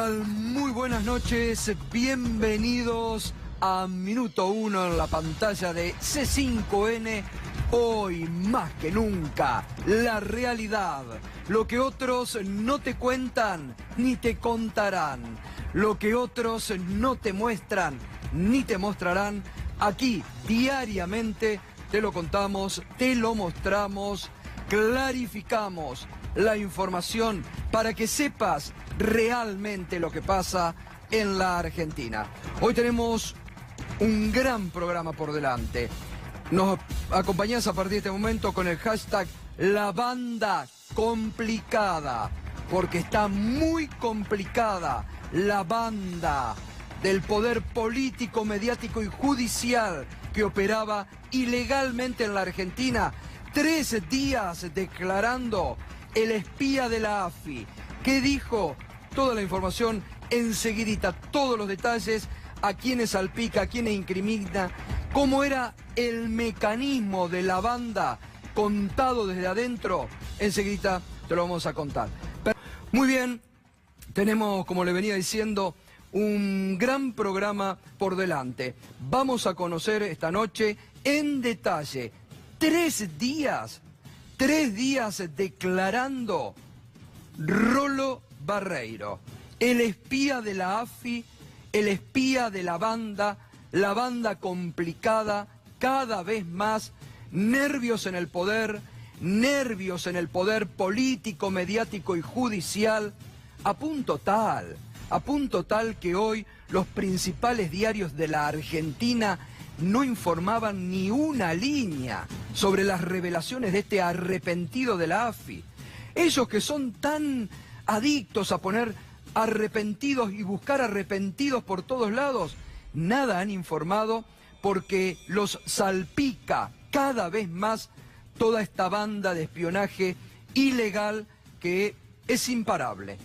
tal? Muy buenas noches, bienvenidos a Minuto 1 en la pantalla de C5N. Hoy, más que nunca, la realidad, lo que otros no te cuentan ni te contarán, lo que otros no te muestran ni te mostrarán, aquí diariamente te lo contamos, te lo mostramos, clarificamos la información para que sepas realmente lo que pasa en la Argentina. Hoy tenemos un gran programa por delante. Nos acompañás a partir de este momento con el hashtag La Banda Complicada, porque está muy complicada la banda del poder político, mediático y judicial que operaba ilegalmente en la Argentina. 3 días declarando el espía de la AFI. ¿Qué dijo? Toda la información enseguidita, todos los detalles, a quiénes salpica, a quiénes incrimina, cómo era el mecanismo de la banda contado desde adentro, enseguidita te lo vamos a contar. Pero, muy bien, tenemos, como le venía diciendo, un gran programa por delante. Vamos a conocer esta noche en detalle 3 días declarando Rolo Barreiro, el espía de la AFI, el espía de la banda complicada, cada vez más, nervios en el poder político, mediático y judicial, a punto tal que hoy los principales diarios de la Argentina no informaban ni una línea sobre las revelaciones de este arrepentido de la AFI. Ellos que son tan adictos a poner arrepentidos y buscar arrepentidos por todos lados, nada han informado porque los salpica cada vez más toda esta banda de espionaje ilegal que es imparable.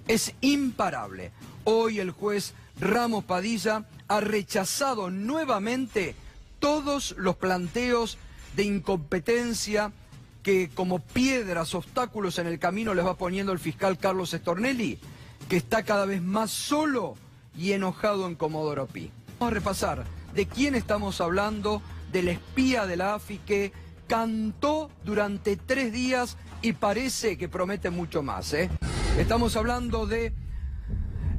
Es imparable. Hoy el juez Ramos Padilla ha rechazado nuevamente todos los planteos de incompetencia que como piedras, obstáculos en el camino les va poniendo el fiscal Carlos Stornelli, que está cada vez más solo y enojado en Comodoro Pi. Vamos a repasar de quién estamos hablando, del espía de la AFI que cantó durante 3 días y parece que promete mucho más, ¿eh? Estamos hablando de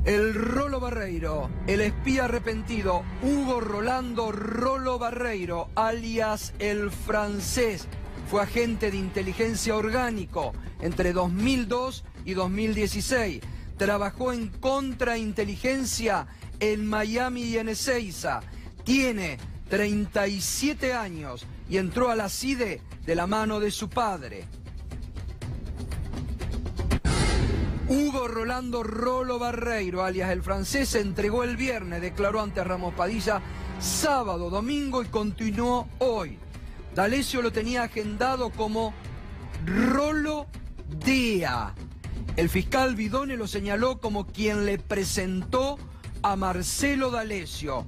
el Rolo Barreiro, el espía arrepentido, Hugo Rolando Rolo Barreiro, alias el francés. Fue agente de inteligencia orgánico entre 2002 y 2016. Trabajó en contrainteligencia en Miami y en Ezeiza. Tiene 37 años y entró a la CIDE de la mano de su padre. Hugo Rolando Rolo Barreiro, alias el francés, se entregó el viernes, declaró ante Ramos Padilla sábado, domingo y continuó hoy. D'Alessio lo tenía agendado como Rolo Dea. El fiscal Vidone lo señaló como quien le presentó a Marcelo D'Alessio,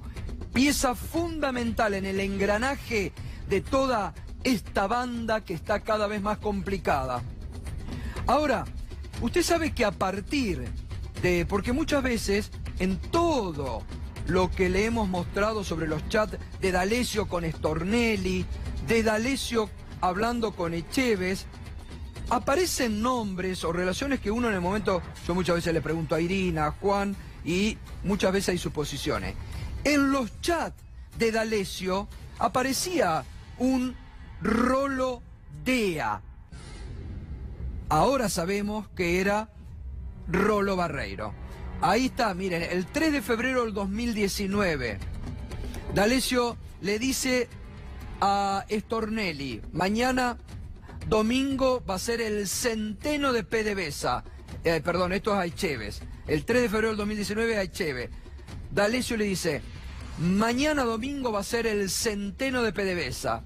pieza fundamental en el engranaje de toda esta banda que está cada vez más complicada. Ahora, usted sabe que a partir de... porque muchas veces en todo lo que le hemos mostrado sobre los chats de D'Alessio con Stornelli, de D'Alessio hablando con Echeves, aparecen nombres o relaciones que uno en el momento... Yo muchas veces le pregunto a Irina, a Juan, y muchas veces hay suposiciones. En los chats de D'Alessio aparecía un Rolo Dea. Ahora sabemos que era Rolo Barreiro. Ahí está, miren, el 3 de febrero del 2019, D'Alessio le dice a Stornelli, mañana domingo va a ser el centeno de PDVSA. Perdón, esto es a Echeves. El 3 de febrero del 2019 a Echeves. D'Alessio le dice, mañana domingo va a ser el centeno de PDVSA.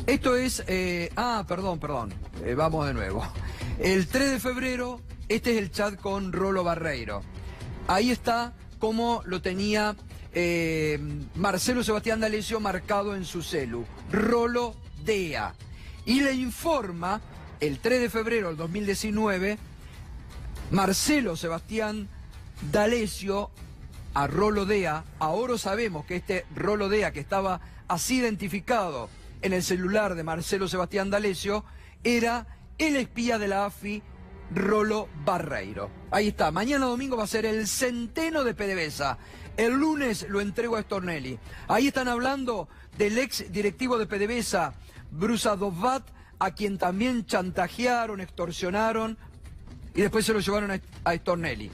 Esto es... perdón. Vamos de nuevo. El 3 de febrero, este es el chat con Rolo Barreiro. Ahí está como lo tenía Marcelo Sebastián D'Alessio marcado en su celu. Rolo Dea. Y le informa, el 3 de febrero del 2019, Marcelo Sebastián D'Alessio a Rollo Dea. Ahora sabemos que este Rollo Dea, que estaba así identificado en el celular de Marcelo Sebastián D'Alessio, era el espía de la AFI, Rollo Barreiro. Ahí está, mañana domingo va a ser el centeno de PDVSA. El lunes lo entrego a Stornelli. Ahí están hablando del ex directivo de PDVSA, Brusa Dovat, a quien también chantajearon, extorsionaron y después se lo llevaron a Stornelli.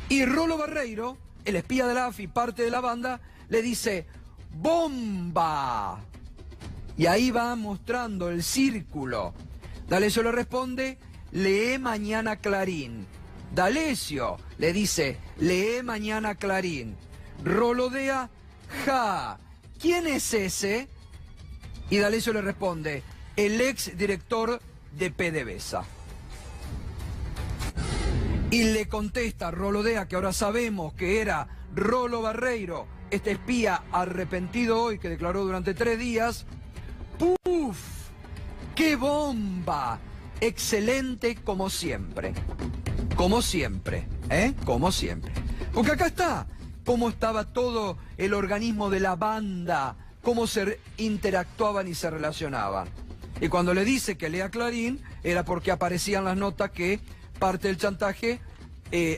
Y Rollo Barreiro, el espía de la AFI, parte de la banda, le dice ¡bomba! Y ahí va mostrando el círculo. D'Alessio le responde: lee mañana Clarín. D'Alessio le dice: lee mañana Clarín. Rollo Dea: ja, ¿quién es ese? Y D'Alessio le responde: el ex director de PDVSA. Y le contesta Rollo Dea, que ahora sabemos que era Rollo Barreiro, este espía arrepentido hoy que declaró durante 3 días: ¡puf! ¡Qué bomba! Excelente como siempre. Como siempre, ¿eh? Como siempre. Porque acá está cómo estaba todo el organismo de la banda, cómo se interactuaban y se relacionaban. Y cuando le dice que lea Clarín, era porque aparecían las notas que parte del chantaje,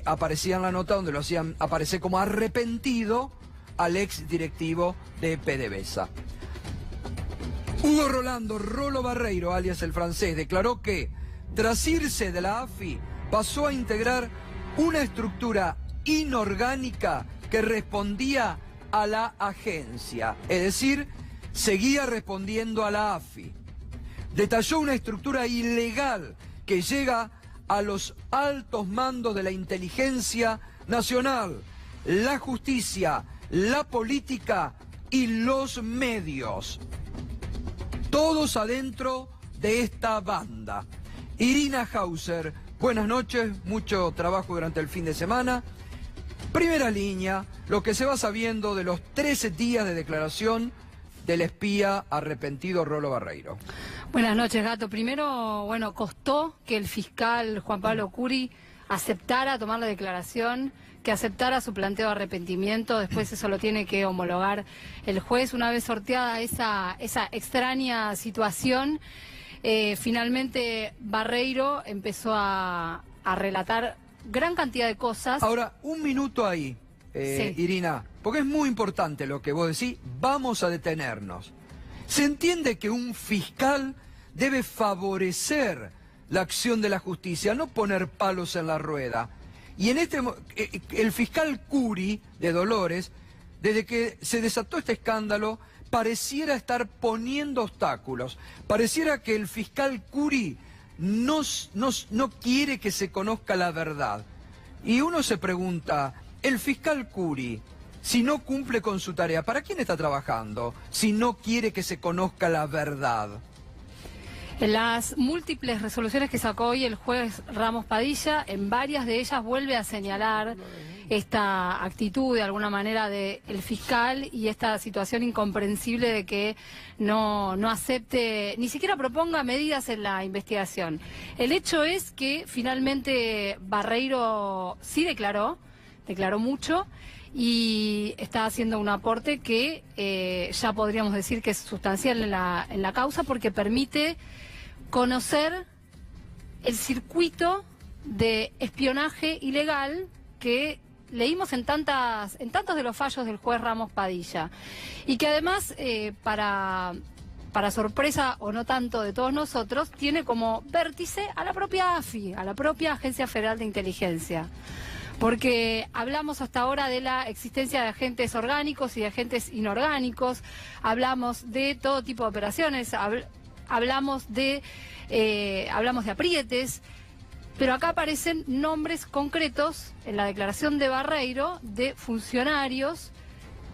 aparecía en la nota donde lo hacían aparecer como arrepentido al ex directivo de PDVSA. Hugo Rolando Rollo Barreiro, alias el francés, declaró que tras irse de la AFI pasó a integrar una estructura inorgánica que respondía a la agencia, es decir, seguía respondiendo a la AFI. Detalló una estructura ilegal que llega a los altos mandos de la inteligencia nacional, la justicia, la política y los medios. Todos adentro de esta banda. Irina Hauser, buenas noches, mucho trabajo durante el fin de semana. Primera línea, lo que se va sabiendo de los 13 días de declaración del espía arrepentido Rollo Barreiro. Buenas noches, Gato. Primero, bueno, costó que el fiscal Juan Pablo Curi aceptara tomar la declaración, que aceptara su planteo de arrepentimiento. Después eso lo tiene que homologar el juez. Una vez sorteada esa extraña situación, finalmente Barreiro empezó a relatar gran cantidad de cosas. Ahora, un minuto ahí, sí. Irina, porque es muy importante lo que vos decís. Vamos a detenernos. Se entiende que un fiscal debe favorecer la acción de la justicia, no poner palos en la rueda. Y en el fiscal Curi de Dolores, desde que se desató este escándalo, pareciera estar poniendo obstáculos. Pareciera que el fiscal Curi no quiere que se conozca la verdad. Y uno se pregunta, el fiscal Curi, si no cumple con su tarea, ¿para quién está trabajando? Si no quiere que se conozca la verdad. En las múltiples resoluciones que sacó hoy el juez Ramos Padilla, en varias de ellas vuelve a señalar esta actitud de alguna manera del fiscal y esta situación incomprensible de que no acepte, ni siquiera proponga medidas en la investigación. El hecho es que finalmente Barreiro sí declaró mucho y está haciendo un aporte que ya podríamos decir que es sustancial en la causa, porque permite conocer el circuito de espionaje ilegal que leímos en tantos de los fallos del juez Ramos Padilla, y que además, para sorpresa o no tanto de todos nosotros, tiene como vértice a la propia AFI, a la propia Agencia Federal de Inteligencia. Porque hablamos hasta ahora de la existencia de agentes orgánicos y de agentes inorgánicos, hablamos de todo tipo de operaciones, hablamos de aprietes, pero acá aparecen nombres concretos en la declaración de Barreiro de funcionarios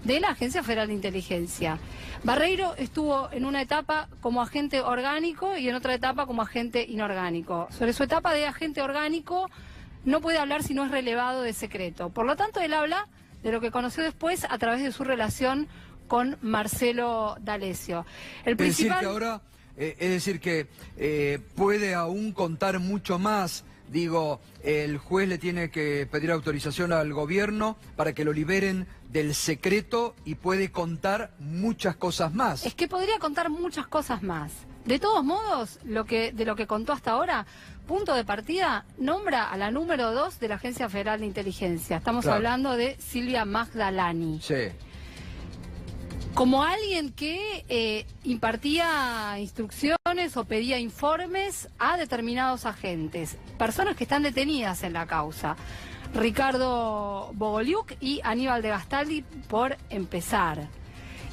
de la Agencia Federal de Inteligencia. Barreiro estuvo en una etapa como agente orgánico y en otra etapa como agente inorgánico. Sobre su etapa de agente orgánico no puede hablar si no es relevado de secreto. Por lo tanto, él habla de lo que conoció después a través de su relación con Marcelo D'Alessio. El principal... Es decir que puede aún contar mucho más Digo, el juez le tiene que pedir autorización al gobierno para que lo liberen del secreto y puede contar muchas cosas más. Es que podría contar muchas cosas más. De todos modos, de lo que contó hasta ahora, punto de partida, nombra a la número 2 de la Agencia Federal de Inteligencia. Estamos hablando de Silvia Magdalani. Sí. Como alguien que impartía instrucciones o pedía informes a determinados agentes, personas que están detenidas en la causa. Ricardo Bogoliuk y Aníbal de Gastaldi, por empezar.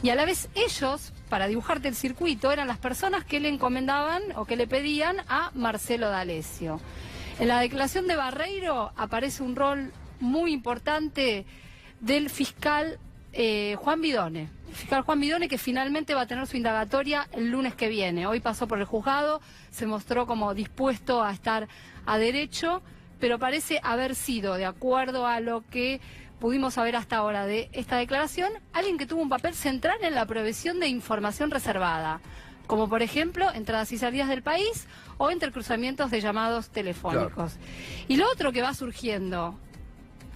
Y a la vez ellos, para dibujarte el circuito, eran las personas que le encomendaban o que le pedían a Marcelo D'Alessio. En la declaración de Barreiro aparece un rol muy importante del fiscal Juan Bidone. El fiscal Juan Bidone, que finalmente va a tener su indagatoria el lunes que viene. Hoy pasó por el juzgado, se mostró como dispuesto a estar a derecho, pero parece haber sido, de acuerdo a lo que pudimos saber hasta ahora de esta declaración, alguien que tuvo un papel central en la provisión de información reservada, como por ejemplo entradas y salidas del país o intercruzamientos de llamados telefónicos. Claro. Y lo otro que va surgiendo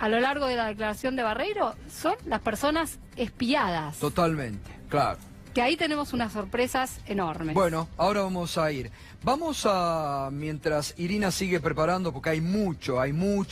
a lo largo de la declaración de Barreiro son las personas espiadas. Totalmente, claro. Que ahí tenemos unas sorpresas enormes. Bueno, ahora vamos a ir. Vamos a, mientras Irina sigue preparando, porque hay mucho,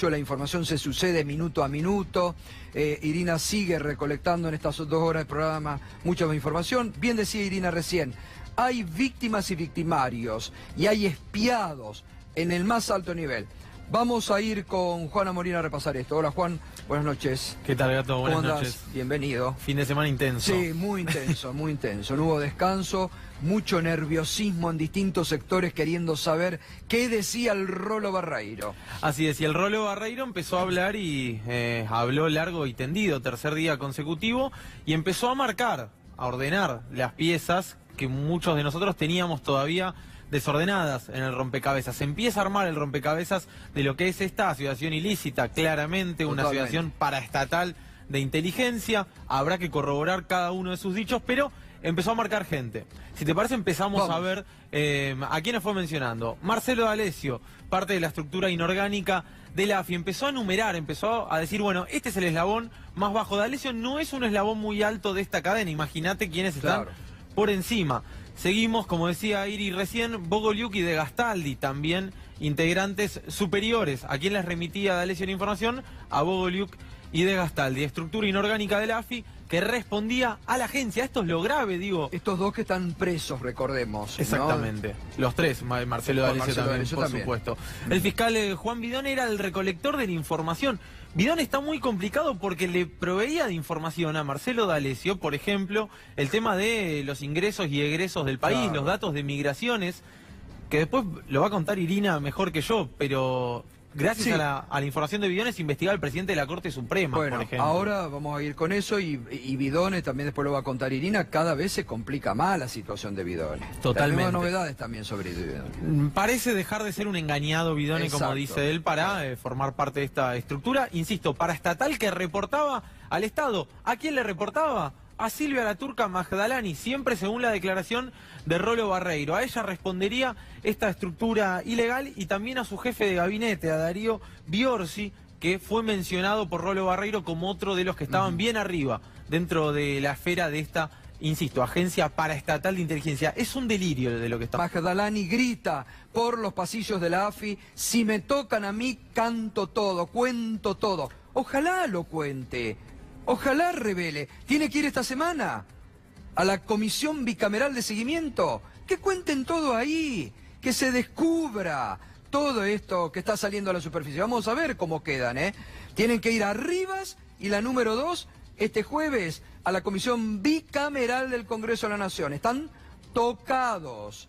la información se sucede minuto a minuto. Irina sigue recolectando en estas 2 horas de programa mucha información. Bien decía Irina recién, hay víctimas y victimarios, y hay espiados en el más alto nivel. Vamos a ir con Juana Molina a repasar esto. Hola Juan, buenas noches. ¿Qué tal, Gato? Buenas ¿Cómo noches. andás? Bienvenido. Fin de semana intenso. Sí, muy intenso, muy intenso. No hubo descanso, mucho nerviosismo en distintos sectores queriendo saber qué decía el Rolo Barreiro. Así es, y el Rolo Barreiro empezó a hablar y habló largo y tendido, tercer día consecutivo, y empezó a marcar, a ordenar las piezas que muchos de nosotros teníamos todavía desordenadas en el rompecabezas. Se empieza a armar el rompecabezas de lo que es esta asociación ilícita, claramente una asociación paraestatal de inteligencia. Habrá que corroborar cada uno de sus dichos, pero empezó a marcar gente. Si te parece, empezamos a ver a quiénes fue mencionando. Marcelo D'Alessio, parte de la estructura inorgánica de la AFI, empezó a enumerar, empezó a decir, bueno, este es el eslabón más bajo. D'Alessio no es un eslabón muy alto de esta cadena, imagínate quiénes están por encima. Seguimos, como decía Iri recién, Bogoliuk y de Gastaldi, también integrantes superiores. ¿A quién les remitía D'Alessio la información? A Bogoliuk y de Gastaldi, estructura inorgánica de la AFI, que respondía a la agencia. Esto es lo grave, digo. Estos dos que están presos, recordemos. Exactamente. ¿No? Los tres, Marcelo D'Alessio también, por supuesto. El fiscal Juan Bidone era el recolector de la información. Bidone está muy complicado porque le proveía de información a Marcelo D'Alessio, por ejemplo, el tema de los ingresos y egresos del país, los datos de migraciones, que después lo va a contar Irina mejor que yo, pero gracias a la información de Bidone se investigaba el presidente de la Corte Suprema, por ejemplo. Ahora vamos a ir con eso y Bidone, también después lo va a contar Irina, cada vez se complica más la situación de Bidone. Totalmente. Tenemos novedades también sobre Bidone. Parece dejar de ser un engañado Bidone, como dice él, para formar parte de esta estructura, insisto, paraestatal que reportaba al Estado. ¿A quién le reportaba? A Silvia la Turca Magdalani, siempre según la declaración de Rolo Barreiro. A ella respondería esta estructura ilegal y también a su jefe de gabinete, a Darío Biorsi, que fue mencionado por Rolo Barreiro como otro de los que estaban bien arriba dentro de la esfera de esta, insisto, agencia paraestatal de inteligencia. Es un delirio de lo que está. Magdalani grita por los pasillos de la AFI, si me tocan a mí, canto todo, cuento todo. Ojalá lo cuente. Ojalá revele. ¿Tiene que ir esta semana a la Comisión Bicameral de Seguimiento? Que cuenten todo ahí, que se descubra todo esto que está saliendo a la superficie. Vamos a ver cómo quedan, ¿eh? Tienen que ir a Rivas y la número 2 este jueves a la Comisión Bicameral del Congreso de la Nación. Están tocados,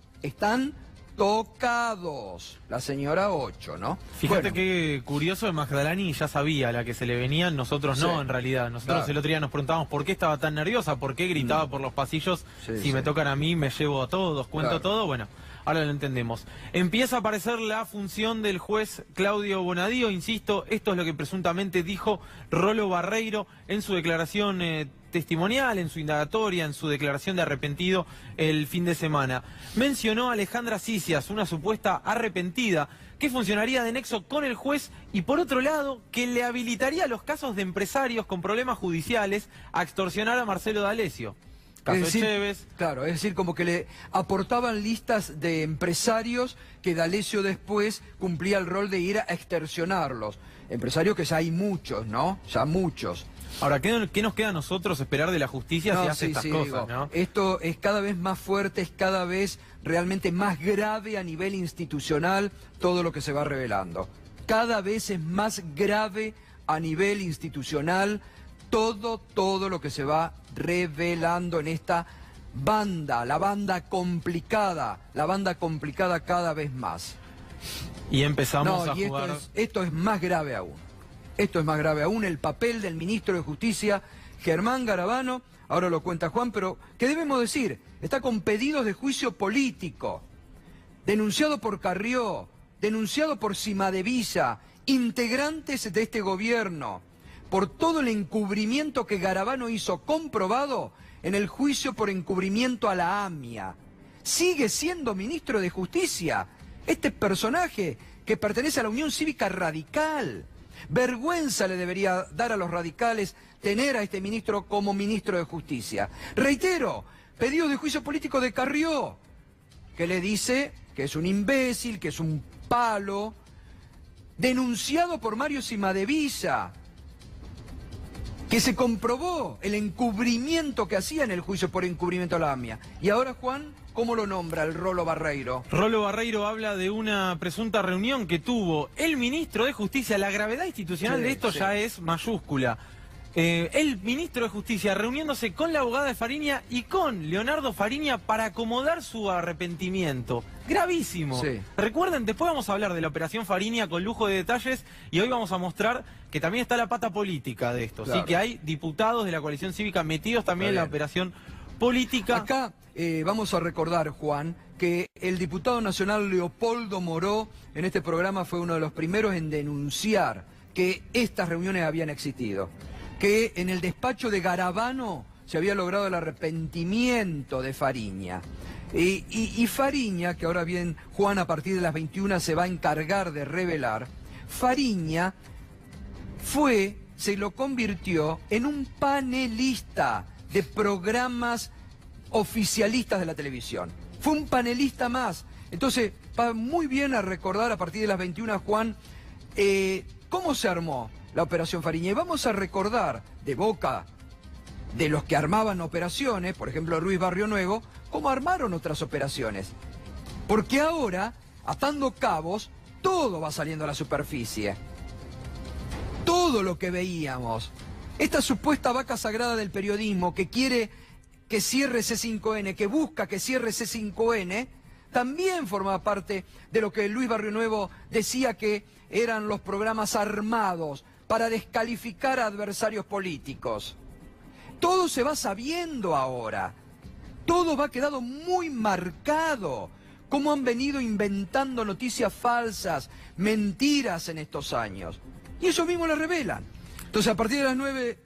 la señora 8, ¿no? Fíjate qué curioso, de Magdalani ya sabía la que se le venían, nosotros no, en realidad. Nosotros el otro día nos preguntábamos por qué estaba tan nerviosa, por qué gritaba por los pasillos, si me tocan a mí, me llevo a todos, cuento todo, bueno, ahora lo entendemos. Empieza a aparecer la función del juez Claudio Bonadío, insisto, esto es lo que presuntamente dijo Rolo Barreiro en su declaración testimonial, en su indagatoria, en su declaración de arrepentido el fin de semana. Mencionó a Alejandra Sicias, una supuesta arrepentida, que funcionaría de nexo con el juez y, por otro lado, que le habilitaría los casos de empresarios con problemas judiciales a extorsionar a Marcelo D'Alessio. Caso Es decir, Echeves. claro, es decir, como que le aportaban listas de empresarios que D'Alessio después cumplía el rol de ir a extorsionarlos. Empresarios que ya hay muchos, ¿no? Ya muchos. Ahora, ¿qué nos queda a nosotros esperar de la justicia si hace estas cosas, digo, ¿no? Esto es cada vez más fuerte, es cada vez realmente más grave a nivel institucional todo lo que se va revelando. Cada vez es más grave a nivel institucional todo lo que se va revelando en esta banda, la banda complicada cada vez más. Y empezamos a jugar... Esto es más grave aún. Esto es más grave aún, el papel del ministro de Justicia, Germán Garabano, ahora lo cuenta Juan, pero ¿qué debemos decir? Está con pedidos de juicio político, denunciado por Carrió, denunciado por Cimadevilla, integrantes de este gobierno, por todo el encubrimiento que Garabano hizo comprobado en el juicio por encubrimiento a la AMIA. Sigue siendo ministro de Justicia, este personaje que pertenece a la Unión Cívica Radical. Vergüenza le debería dar a los radicales tener a este ministro como ministro de Justicia. Reitero, pedido de juicio político de Carrió, que le dice que es un imbécil, que es un palo, denunciado por Mario Cimadevilla, que se comprobó el encubrimiento que hacía en el juicio por encubrimiento a la AMIA. Y ahora, Juan, ¿cómo lo nombra el Rolo Barreiro? Rolo Barreiro habla de una presunta reunión que tuvo el ministro de Justicia. La gravedad institucional de esto ya es mayúscula. El ministro de Justicia reuniéndose con la abogada de Fariña y con Leonardo Fariña para acomodar su arrepentimiento. Gravísimo. Sí. Recuerden, después vamos a hablar de la operación Fariña con lujo de detalles y hoy vamos a mostrar que también está la pata política de esto. Claro. Sí, que hay diputados de la coalición cívica metidos también en la operación política. Acá vamos a recordar, Juan, que el diputado nacional Leopoldo Moró en este programa fue uno de los primeros en denunciar que estas reuniones habían existido, que en el despacho de Garabano se había logrado el arrepentimiento de Fariña. Y Fariña, que ahora bien Juan a partir de las 21 se va a encargar de revelar, Fariña se lo convirtió en un panelista de programas oficialistas de la televisión. Fue un panelista más. Entonces, va muy bien a recordar a partir de las 21, Juan, cómo se armó la operación Fariña. Y vamos a recordar de boca de los que armaban operaciones, por ejemplo Ruiz Barrio Nuevo, cómo armaron otras operaciones. Porque ahora, atando cabos, todo va saliendo a la superficie. Todo lo que veíamos. Esta supuesta vaca sagrada del periodismo que quiere que cierre C5N, que busca que cierre C5N, también formaba parte de lo que Luis Barrio Nuevo decía que eran los programas armados para descalificar a adversarios políticos. Todo se va sabiendo ahora. Todo va quedado muy marcado. Cómo han venido inventando noticias falsas, mentiras en estos años. Y eso mismo lo revelan. Entonces, a partir de las 9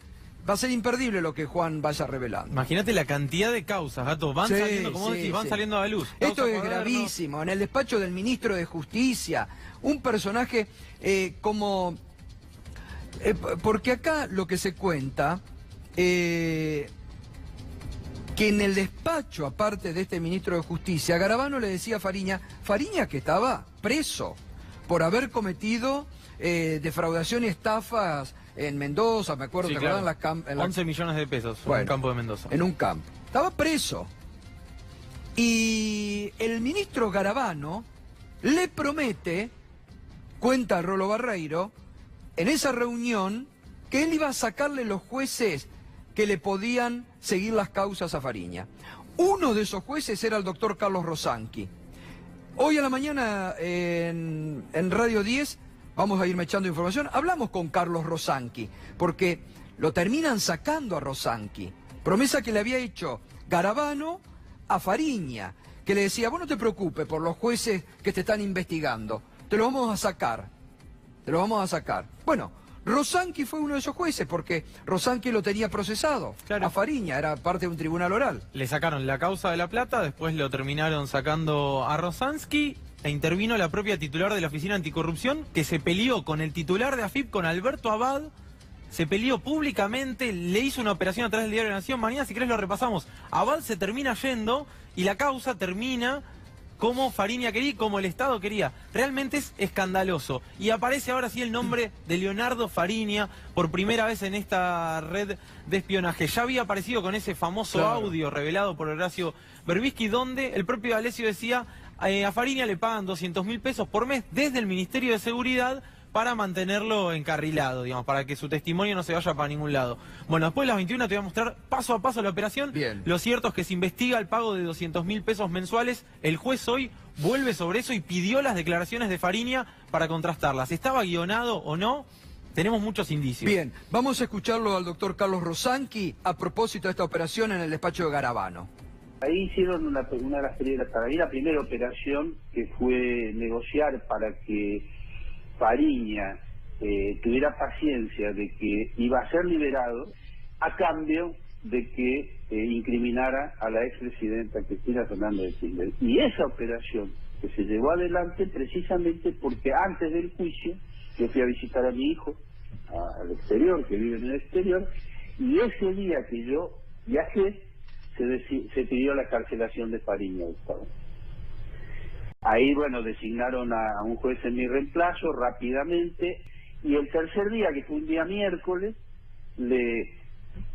va a ser imperdible lo que Juan vaya revelando. Imagínate la cantidad de causas, Gato. Van saliendo, como decís, van saliendo a la luz. Esto es gravísimo. En el despacho del ministro de Justicia, un personaje porque acá lo que se cuenta, que en el despacho, aparte de este ministro de Justicia, Garabano le decía a Fariña que estaba preso por haber cometido defraudación y estafas en Mendoza, me acuerdo, sí, ¿te claro. acuerdan? 11 millones de pesos en el campo de Mendoza. En un campo. Estaba preso. Y el ministro Garabano le promete, cuenta Rolo Barreiro, en esa reunión, que él iba a sacarle los jueces que le podían seguir las causas a Fariña. Uno de esos jueces era el doctor Carlos Rosanqui. Hoy a la mañana en Radio 10 vamos a irme echando información. Hablamos con Carlos Rosanqui, porque lo terminan sacando a Rosanqui. Promesa que le había hecho Garabano a Fariña, que le decía, vos no te preocupes por los jueces que te están investigando, te lo vamos a sacar. Te lo vamos a sacar. Bueno, Rosanqui fue uno de esos jueces, porque Rosanqui lo tenía procesado a Fariña, era parte de un tribunal oral. Le sacaron la causa de La Plata, después lo terminaron sacando a Rosansky, e intervino la propia titular de la Oficina Anticorrupción, que se peleó con el titular de AFIP, con Alberto Abad, se peleó públicamente, le hizo una operación a través del Diario de la Nación. Mañana, si querés, lo repasamos. Abad se termina yendo y la causa termina como Fariña quería y como el Estado quería. Realmente es escandaloso. Y aparece ahora sí el nombre de Leonardo Fariña por primera vez en esta red de espionaje. Ya había aparecido con ese famoso audio revelado por Horacio Berbisky, donde el propio Alessio decía, a Fariña le pagan 200.000 pesos por mes desde el Ministerio de Seguridad para mantenerlo encarrilado, digamos, para que su testimonio no se vaya para ningún lado. Bueno, después de las 21 te voy a mostrar paso a paso la operación. Bien. Lo cierto es que se investiga el pago de 200.000 pesos mensuales. El juez hoy vuelve sobre eso y pidió las declaraciones de Fariña para contrastarlas. ¿Estaba guionado o no? Tenemos muchos indicios. Bien, vamos a escucharlo al doctor Carlos Rosanqui a propósito de esta operación en el despacho de Garabano. Ahí hicieron una de las primeras, para mí la primera operación, que fue negociar para que Fariña tuviera paciencia de que iba a ser liberado a cambio de que incriminara a la expresidenta Cristina Fernández de Kirchner. Y esa operación que se llevó adelante precisamente porque antes del juicio yo fui a visitar a mi hijo al exterior, que vive en el exterior, y ese día que yo viajé se pidió la carcelación de Fariña, Gustavo. Ahí, bueno, designaron a un juez en mi reemplazo rápidamente, y el tercer día, que fue un día miércoles,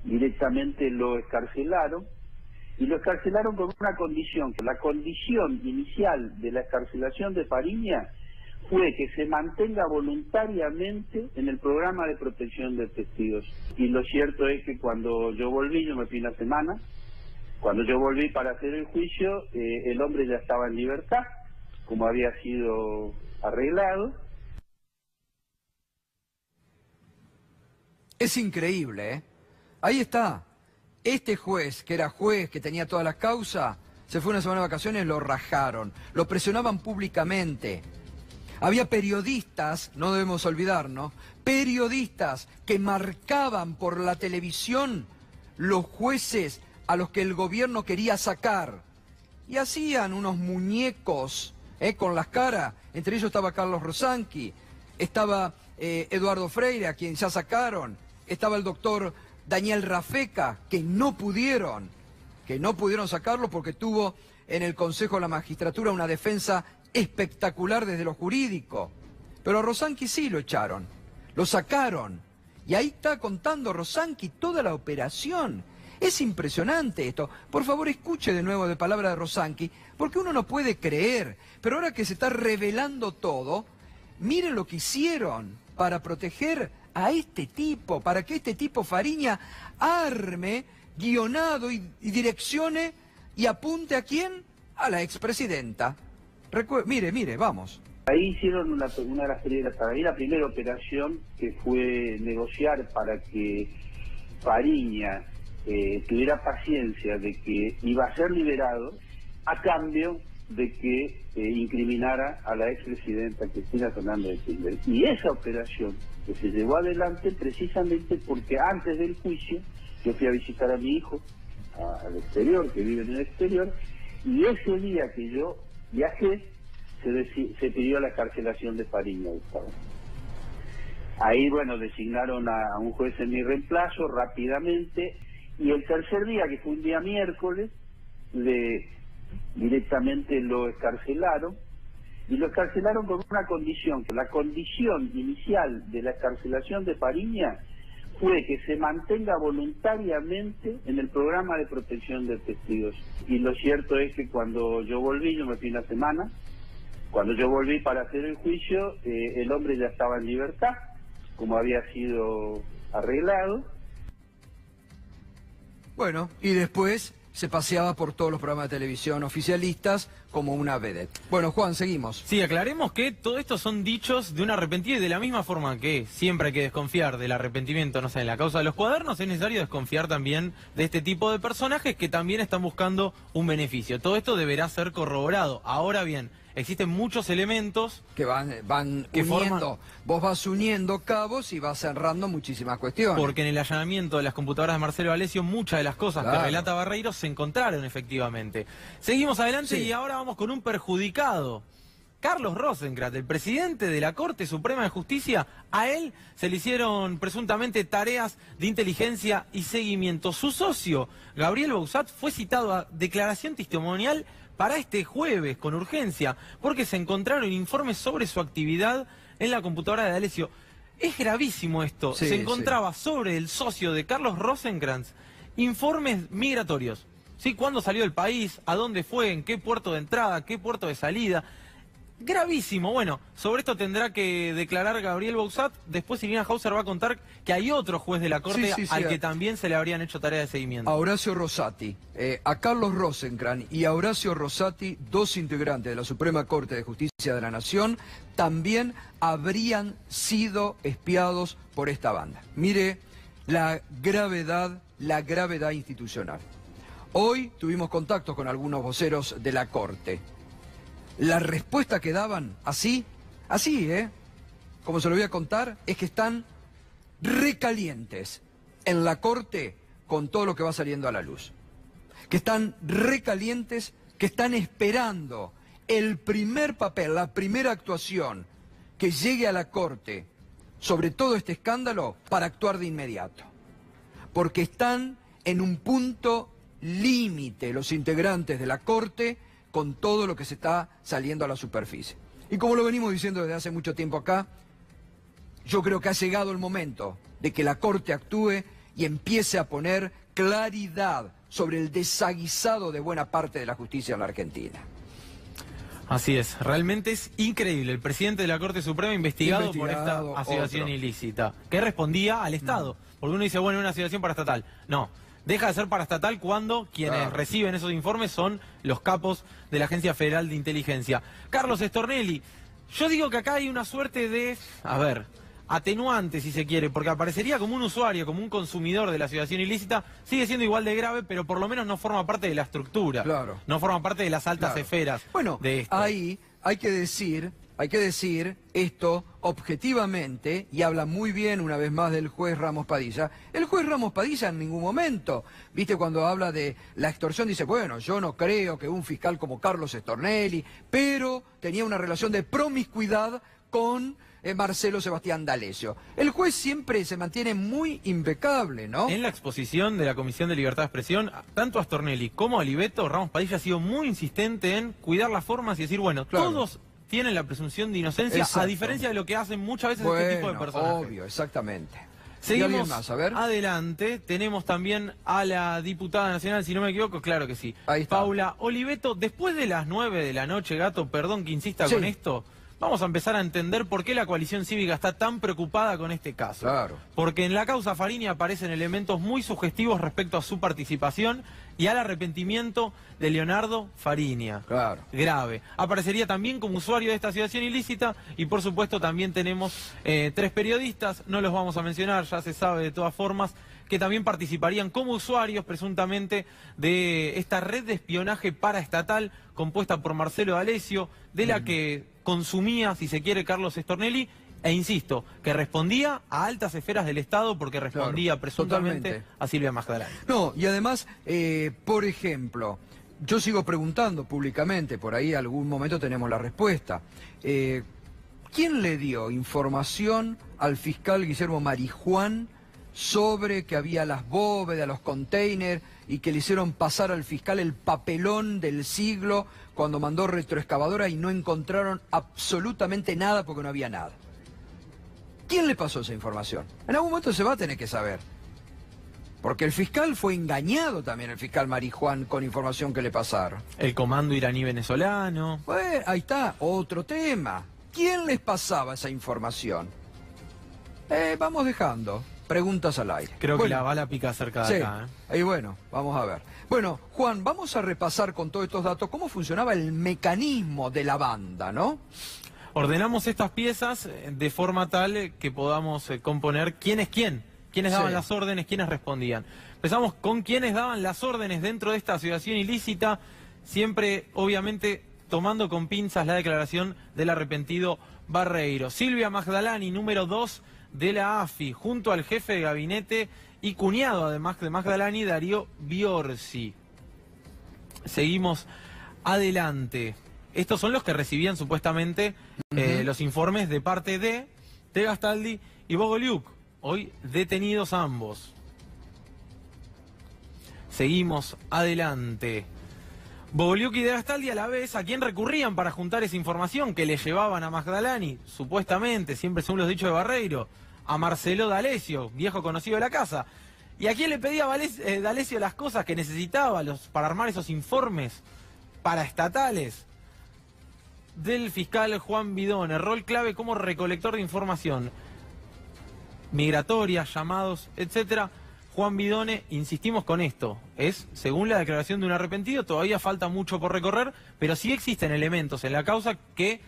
directamente lo excarcelaron, y lo excarcelaron con una condición, que la condición inicial de la excarcelación de Fariña fue que se mantenga voluntariamente en el programa de protección de testigos. Y lo cierto es que cuando yo volví, yo me fui una semana, cuando yo volví para hacer el juicio, el hombre ya estaba en libertad, como había sido arreglado. Es increíble, ¿eh? Ahí está. Este juez, que era juez, que tenía todas las causas, se fue una semana de vacaciones, lo rajaron, lo presionaban públicamente. Había periodistas, no debemos olvidarnos, periodistas que marcaban por la televisión los jueces a los que el gobierno quería sacar. Y hacían unos muñecos con las caras. Entre ellos estaba Carlos Rosanqui, estaba Eduardo Freire, a quien ya sacaron, estaba el doctor Daniel Rafeca, que no pudieron sacarlo porque tuvo en el Consejo de la Magistratura una defensa espectacular desde lo jurídico. Pero a Rosanqui sí lo echaron, lo sacaron. Y ahí está contando Rosanqui toda la operación. Es impresionante esto. Por favor, escuche de nuevo de palabra de Rosanqui, porque uno no puede creer. Pero ahora que se está revelando todo, miren lo que hicieron para proteger a este tipo, para que este tipo Fariña arme, guionado y direccione y apunte ¿a quién? A la expresidenta. Mire, vamos. Ahí hicieron una de las primeras, para mí la primera operación, que fue negociar para que Fariña tuviera paciencia de que iba a ser liberado a cambio de que incriminara a la expresidenta Cristina Fernández de Kirchner. Y esa operación que se llevó adelante precisamente porque antes del juicio yo fui a visitar a mi hijo al exterior, que vive en el exterior, y ese día que yo viajé se pidió la carcelación de Fariña, Gustavo. Ahí, bueno, designaron a un juez en mi reemplazo rápidamente, y el tercer día, que fue un día miércoles, directamente lo excarcelaron, y lo excarcelaron con una condición, que la condición inicial de la excarcelación de Fariña fue que se mantenga voluntariamente en el programa de protección de testigos. Y lo cierto es que cuando yo volví, yo me fui una semana, cuando yo volví para hacer el juicio, el hombre ya estaba en libertad, como había sido arreglado. Bueno, y después se paseaba por todos los programas de televisión oficialistas como una vedette. Bueno, Juan, seguimos. Sí, aclaremos que todo esto son dichos de un arrepentido, y de la misma forma que siempre hay que desconfiar del arrepentimiento, no sé, en la causa de los cuadernos, es necesario desconfiar también de este tipo de personajes que también están buscando un beneficio. Todo esto deberá ser corroborado. Ahora bien, existen muchos elementos que van que uniendo, vos vas uniendo cabos y vas cerrando muchísimas cuestiones. porque en el allanamiento de las computadoras de Marcelo D'Alessio muchas de las cosas que Claro. relata Barreiro se encontraron efectivamente. Seguimos adelante Sí. y ahora vamos con un perjudicado. Carlos Rosenkrantz, el presidente de la Corte Suprema de Justicia, a él se le hicieron presuntamente tareas de inteligencia y seguimiento. Su socio, Gabriel Bauzat, fue citado a declaración testimonial para este jueves con urgencia, porque se encontraron informes sobre su actividad en la computadora de D'Alessio. Es gravísimo esto. Sí, se encontraba sobre el socio de Carlos Rosenkrantz informes migratorios. ¿Sí? ¿Cuándo salió del país? ¿A dónde fue? ¿En qué puerto de entrada? ¿Qué puerto de salida? Gravísimo. Bueno, sobre esto tendrá que declarar Gabriel Bauzat. Después Irina Hauser va a contar que hay otro juez de la Corte Sí, sí, al sí. que también se le habrían hecho tareas de seguimiento. A Horacio Rosati, a Carlos Rosenkrantz y a Horacio Rosati, dos integrantes de la Suprema Corte de Justicia de la Nación, también habrían sido espiados por esta banda. Mire la gravedad institucional. Hoy tuvimos contactos con algunos voceros de la Corte. La respuesta que daban, así, como se lo voy a contar, es que están recalientes en la Corte con todo lo que va saliendo a la luz. Que están recalientes, que están esperando el primer papel, la primera actuación que llegue a la Corte sobre todo este escándalo para actuar de inmediato. Porque están en un punto límite los integrantes de la Corte con todo lo que se está saliendo a la superficie. Y como lo venimos diciendo desde hace mucho tiempo acá, yo creo que ha llegado el momento de que la Corte actúe y empiece a poner claridad sobre el desaguisado de buena parte de la justicia en la Argentina. Así es, realmente es increíble. El presidente de la Corte Suprema investigado por esta asociación otro. ilícita, que respondía al Estado. Porque uno dice, bueno, una asociación paraestatal. No, deja de ser paraestatal cuando quienes reciben esos informes son los capos de la Agencia Federal de Inteligencia. Carlos Stornelli, yo digo que acá hay una suerte de, atenuante si se quiere, porque aparecería como un usuario, como un consumidor de la asociación ilícita, sigue siendo igual de grave, pero por lo menos no forma parte de la estructura. Claro. No forma parte de las altas esferas. Bueno, de esto. ahí hay que decir esto objetivamente, y habla muy bien una vez más del juez Ramos Padilla. El juez Ramos Padilla en ningún momento, viste, cuando habla de la extorsión, dice, bueno, yo no creo que un fiscal como Carlos Stornelli, pero tenía una relación de promiscuidad con Marcelo Sebastián D'Alessio. El juez siempre se mantiene muy impecable, ¿no? En la exposición de la Comisión de Libertad de Expresión, tanto a Stornelli como a Oliveto, Ramos Padilla ha sido muy insistente en cuidar las formas y decir, bueno, Claro. todos tienen la presunción de inocencia, Exacto. a diferencia de lo que hacen muchas veces este tipo de personajes. Obvio, exactamente. ¿Y Seguimos alguien más? A ver. adelante, tenemos también a la diputada nacional, si no me equivoco, claro que sí. Ahí está. Paula Oliveto, después de las 9 de la noche, Gato, perdón que insista Sí. con esto, vamos a empezar a entender por qué la coalición cívica está tan preocupada con este caso. Claro. Porque en la causa Farini aparecen elementos muy sugestivos respecto a su participación y al arrepentimiento de Leonardo Fariña. Claro. Grave. Aparecería también como usuario de esta asociación ilícita y por supuesto también tenemos 3 periodistas, no los vamos a mencionar, ya se sabe de todas formas, que también participarían como usuarios presuntamente de esta red de espionaje paraestatal compuesta por Marcelo D'Alessio, de la que consumía, si se quiere, Carlos Stornelli, e insisto, que respondía a altas esferas del Estado porque respondía Claro, presuntamente totalmente. a Silvia Magdalena. No, y además, por ejemplo, yo sigo preguntando públicamente, por ahí algún momento tenemos la respuesta. ¿Quién le dio información al fiscal Guillermo Marijuán sobre que había las bóvedas, los containers, y que le hicieron pasar al fiscal el papelón del siglo cuando mandó retroexcavadora y no encontraron absolutamente nada porque no había nada? ¿Quién le pasó esa información? En algún momento se va a tener que saber. Porque el fiscal fue engañado también, el fiscal Marijuán, con información que le pasaron. El comando iraní venezolano. Bueno, ahí está, otro tema. ¿Quién les pasaba esa información? Vamos dejando preguntas al aire. Creo que Bueno, la bala pica cerca de sí, acá. y bueno, vamos a ver. Bueno, Juan, vamos a repasar con todos estos datos cómo funcionaba el mecanismo de la banda, ¿no? Ordenamos estas piezas de forma tal que podamos componer quién es quién, quiénes daban Sí. las órdenes, quiénes respondían. Empezamos con quiénes daban las órdenes dentro de esta asociación ilícita, siempre obviamente tomando con pinzas la declaración del arrepentido Barreiro. Silvia Magdalani, número 2 de la AFI, junto al jefe de gabinete y cuñado además de Magdalani, Darío Biorsi. Seguimos adelante. Estos son los que recibían supuestamente los informes de parte de Gastaldi y Bogolyuk, hoy detenidos ambos. Seguimos adelante. Bogolyuk y De Gastaldi a la vez, ¿a quién recurrían para juntar esa información que le llevaban a Magdalani? Supuestamente, siempre según los dichos de Barreiro, a Marcelo D'Alessio, viejo conocido de la casa. ¿Y a quién le pedía D'Alessio las cosas que necesitaba para armar esos informes paraestatales? Del fiscal Juan Bidone, rol clave como recolector de información migratoria, llamados, etcétera. Juan Bidone, insistimos con esto, es, según la declaración de un arrepentido, todavía falta mucho por recorrer, pero sí existen elementos en la causa que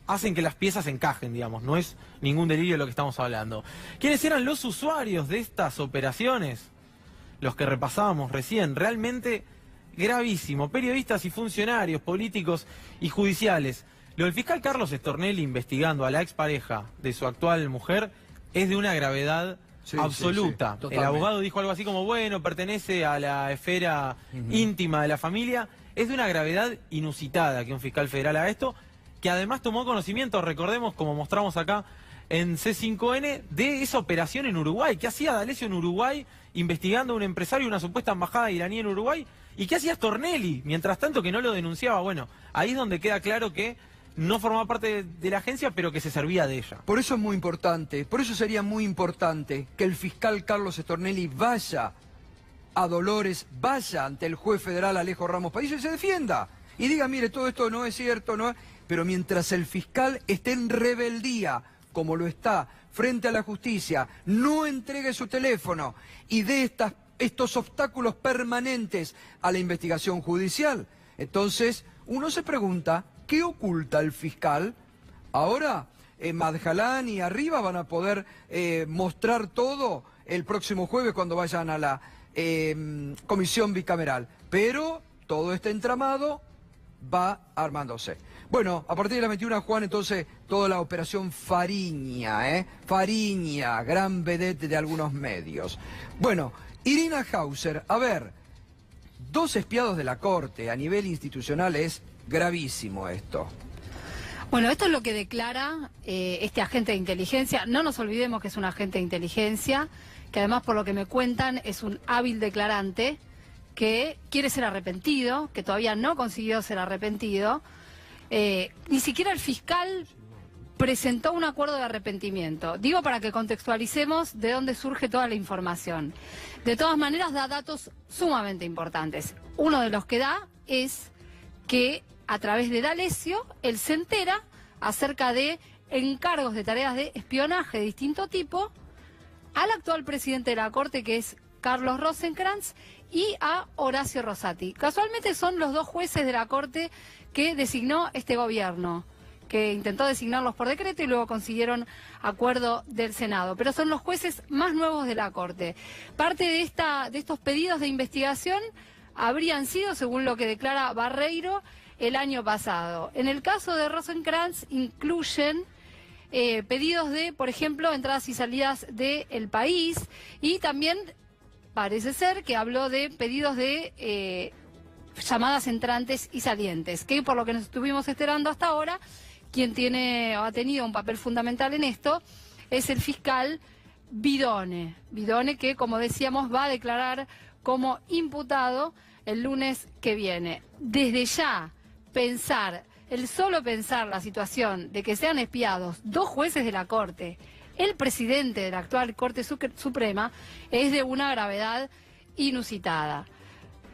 hacen que las piezas encajen, digamos, no es ningún delirio lo que estamos hablando. ¿Quiénes eran los usuarios de estas operaciones? Los que repasábamos recién, realmente gravísimo, periodistas y funcionarios políticos y judiciales. Lo del fiscal Carlos Stornelli investigando a la expareja de su actual mujer es de una gravedad absoluta. Sí, el abogado dijo algo así como, bueno, pertenece a la esfera íntima de la familia. Es de una gravedad inusitada que un fiscal federal haga esto, que además tomó conocimiento, recordemos, como mostramos acá en C5N, de esa operación en Uruguay. ¿Qué hacía D'Alessio en Uruguay investigando a un empresario y una supuesta embajada iraní en Uruguay? ¿Y qué hacía Stornelli? Mientras tanto que no lo denunciaba. Bueno, ahí es donde queda claro que no formaba parte de la agencia, pero que se servía de ella. Por eso es muy importante, por eso sería muy importante que el fiscal Carlos Stornelli vaya a Dolores, vaya ante el juez federal Alejo Ramos Padilla y se defienda. Y diga, mire, todo esto no es cierto, no es... Pero mientras el fiscal esté en rebeldía, como lo está, frente a la justicia, no entregue su teléfono y dé estos obstáculos permanentes a la investigación judicial, entonces uno se pregunta, ¿qué oculta el fiscal? Ahora, Magdalani y arriba van a poder mostrar todo el próximo jueves cuando vayan a la comisión bicameral. Pero todo este entramado va armándose. Bueno, a partir de las 21, Juan, entonces, toda la operación Fariña, Fariña, gran vedette de algunos medios. Bueno, Irina Hauser, a ver, 2 espiados de la Corte a nivel institucional es gravísimo esto. Bueno, esto es lo que declara este agente de inteligencia. No nos olvidemos que es un agente de inteligencia, que además, por lo que me cuentan, es un hábil declarante que quiere ser arrepentido, que todavía no consiguió ser arrepentido. Ni siquiera el fiscal presentó un acuerdo de arrepentimiento. Digo para que contextualicemos de dónde surge toda la información. De todas maneras, da datos sumamente importantes. Uno de los que da es que a través de D'Alessio, él se entera acerca de encargos de tareas de espionaje de distinto tipo al actual presidente de la Corte, que es Carlos Rosenkrantz, y a Horacio Rosati. Casualmente son los 2 jueces de la Corte que designó este gobierno, que intentó designarlos por decreto y luego consiguieron acuerdo del Senado. Pero son los jueces más nuevos de la Corte. Parte de estos pedidos de investigación habrían sido, según lo que declara Barreiro, el año pasado. En el caso de Rosenkrantz incluyen pedidos de, por ejemplo, entradas y salidas del país, y también parece ser que habló de pedidos de llamadas entrantes y salientes, que por lo que nos estuvimos enterando hasta ahora, quien ha tenido un papel fundamental en esto es el fiscal Bidone. Bidone, que, como decíamos, va a declarar como imputado el lunes que viene. Desde ya, el solo pensar la situación de que sean espiados 2 jueces de la Corte, el presidente de la actual Corte Suprema, es de una gravedad inusitada.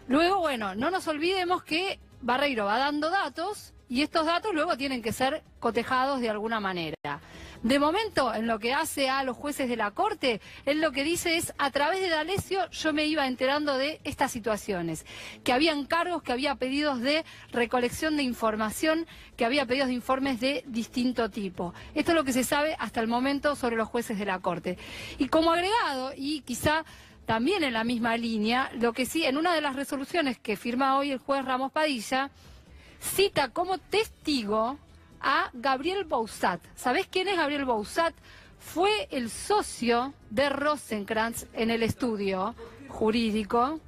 Luego, bueno, no nos olvidemos que Barreiro va dando datos y estos datos luego tienen que ser cotejados de alguna manera. De momento, en lo que hace a los jueces de la Corte, él lo que dice es, a través de D'Alessio yo me iba enterando de estas situaciones, que había encargos, que había pedidos de recolección de información, que había pedidos de informes de distinto tipo. Esto es lo que se sabe hasta el momento sobre los jueces de la Corte. Y como agregado, y quizá también en la misma línea, lo que sí, en una de las resoluciones que firma hoy el juez Ramos Padilla, cita como testigo a Gabriel Bausat. ¿Sabés quién es Gabriel Bausat? Fue el socio de Rosenkrantz en el estudio jurídico.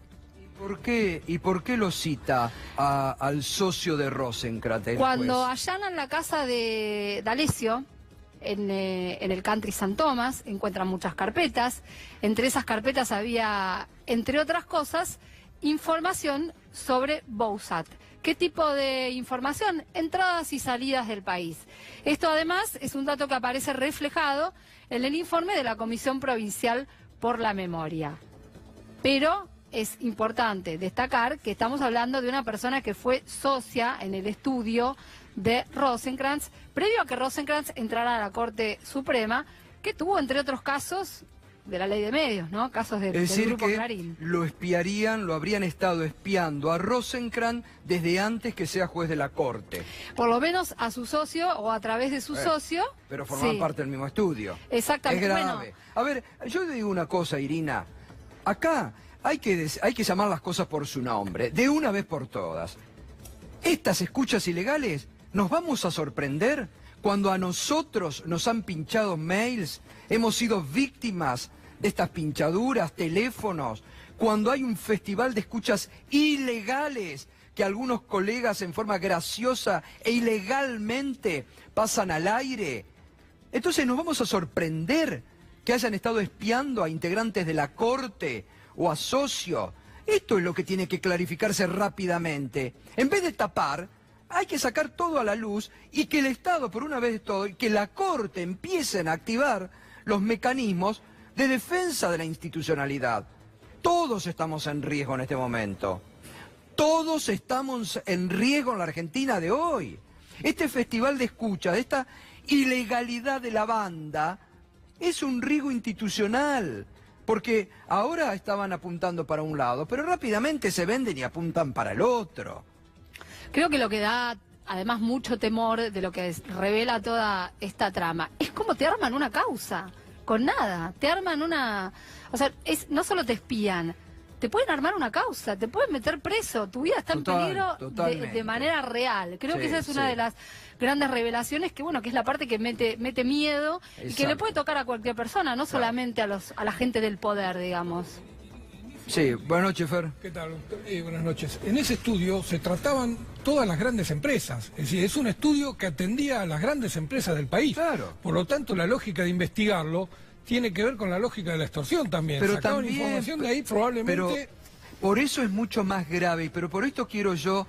¿Y por qué lo cita al socio de Rosenkrantz? Cuando allanan la casa de D'Alessio, en el Country St. Thomas, encuentran muchas carpetas. Entre esas carpetas había, entre otras cosas, información sobre Bausat. ¿Qué tipo de información? Entradas y salidas del país. Esto además es un dato que aparece reflejado en el informe de la Comisión Provincial por la Memoria. Pero es importante destacar que estamos hablando de una persona que fue socia en el estudio de Rosenkrantz, previo a que Rosenkrantz entrara a la Corte Suprema, que tuvo, entre otros casos, de la ley de medios, ¿no? Casos del Grupo Clarín. Lo espiarían, lo habrían estado espiando a Rosenkrantz desde antes que sea juez de la Corte. Por lo menos a su socio o a través de su socio. Pero formaban sí, parte del mismo estudio. Exactamente. Es grave. Bueno, a ver, yo te digo una cosa, Irina. Acá hay que llamar las cosas por su nombre, de una vez por todas. Estas escuchas ilegales, ¿nos vamos a sorprender cuando a nosotros nos han pinchado mails? Hemos sido víctimas de estas pinchaduras, teléfonos, cuando hay un festival de escuchas ilegales que algunos colegas en forma graciosa e ilegalmente pasan al aire. Entonces nos vamos a sorprender que hayan estado espiando a integrantes de la Corte o a socios. Esto es lo que tiene que clarificarse rápidamente. En vez de tapar, hay que sacar todo a la luz y que el Estado, por una vez de todo, y que la Corte empiecen a activar los mecanismos de defensa de la institucionalidad. Todos estamos en riesgo en este momento. Todos estamos en riesgo en la Argentina de hoy. Este festival de escucha, de esta ilegalidad de la banda, es un riesgo institucional. Porque ahora estaban apuntando para un lado, pero rápidamente se venden y apuntan para el otro. creo que lo que da además mucho temor de lo que revela toda esta trama es cómo te arman una causa, con nada, te arman una... O sea, no solo te espían, te pueden armar una causa, te pueden meter preso, tu vida está en peligro de manera real. Creo que esa es una de las grandes revelaciones que, bueno, que es la parte que mete miedo. Exacto. Y que le puede tocar a cualquier persona, no solamente a la gente del poder, digamos. Sí, buenas noches, Fer. ¿Qué tal? Buenas noches. En ese estudio se trataban todas las grandes empresas. Es decir, es un estudio que atendía a las grandes empresas del país. Claro. Por lo tanto, la lógica de investigarlo tiene que ver con la lógica de la extorsión también. Pero sacaban también, información de ahí probablemente... Pero por eso es mucho más grave, pero por esto quiero yo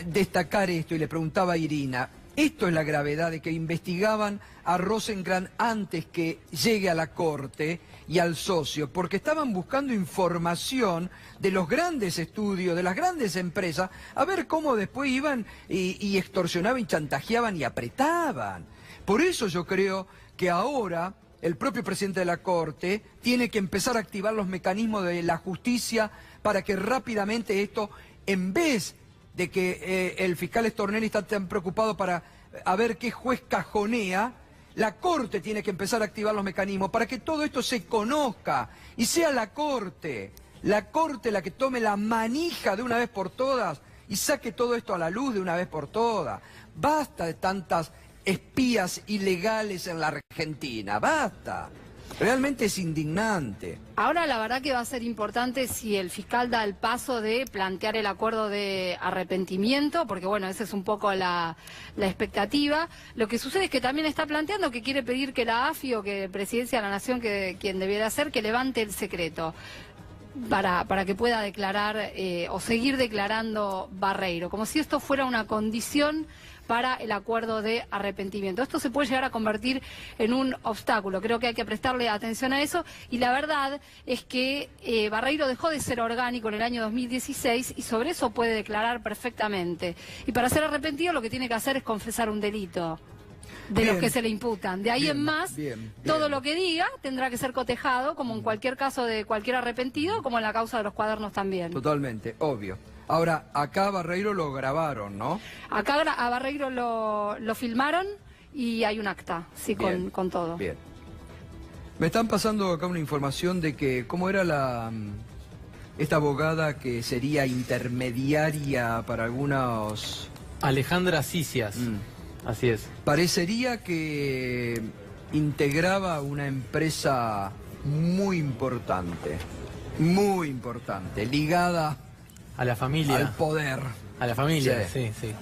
destacar esto, y le preguntaba a Irina, esto es la gravedad de que investigaban a Rosenkrantz antes que llegue a la Corte y al socio, porque estaban buscando información de los grandes estudios, de las grandes empresas, a ver cómo después iban y extorsionaban y chantajeaban y apretaban. Por eso yo creo que ahora el propio presidente de la Corte tiene que empezar a activar los mecanismos de la justicia para que rápidamente esto, en vez de que el fiscal Stornelli está tan preocupado para a ver qué juez cajonea, la Corte tiene que empezar a activar los mecanismos para que todo esto se conozca y sea la Corte la que tome la manija de una vez por todas y saque todo esto a la luz de una vez por todas. Basta de tantas espías ilegales en la Argentina, basta. Realmente es indignante. Ahora la verdad que va a ser importante si el fiscal da el paso de plantear el acuerdo de arrepentimiento, porque bueno, esa es un poco la expectativa. Lo que sucede es que también está planteando que quiere pedir que la AFI o que Presidencia de la Nación, quien debiera hacer, que levante el secreto para que pueda declarar o seguir declarando Barreiro, como si esto fuera una condición para el acuerdo de arrepentimiento. Esto se puede llegar a convertir en un obstáculo. Creo que hay que prestarle atención a eso. Y la verdad es que Barreiro dejó de ser orgánico en el año 2016 y sobre eso puede declarar perfectamente. Y para ser arrepentido lo que tiene que hacer es confesar un delito de los que se le imputan. De ahí en más, todo lo que diga tendrá que ser cotejado, como en cualquier caso de cualquier arrepentido, como en la causa de los cuadernos también. Totalmente, obvio. Ahora, acá a Barreiro lo grabaron, ¿no? Acá a Barreiro lo filmaron y hay un acta, sí, con todo. Bien. Me están pasando acá una información de que, ¿cómo era esta abogada que sería intermediaria para algunos Alejandra Sicias. Así es. Parecería que integraba una empresa muy importante, ligada A la familia. al poder. A la familia, Sí. sí.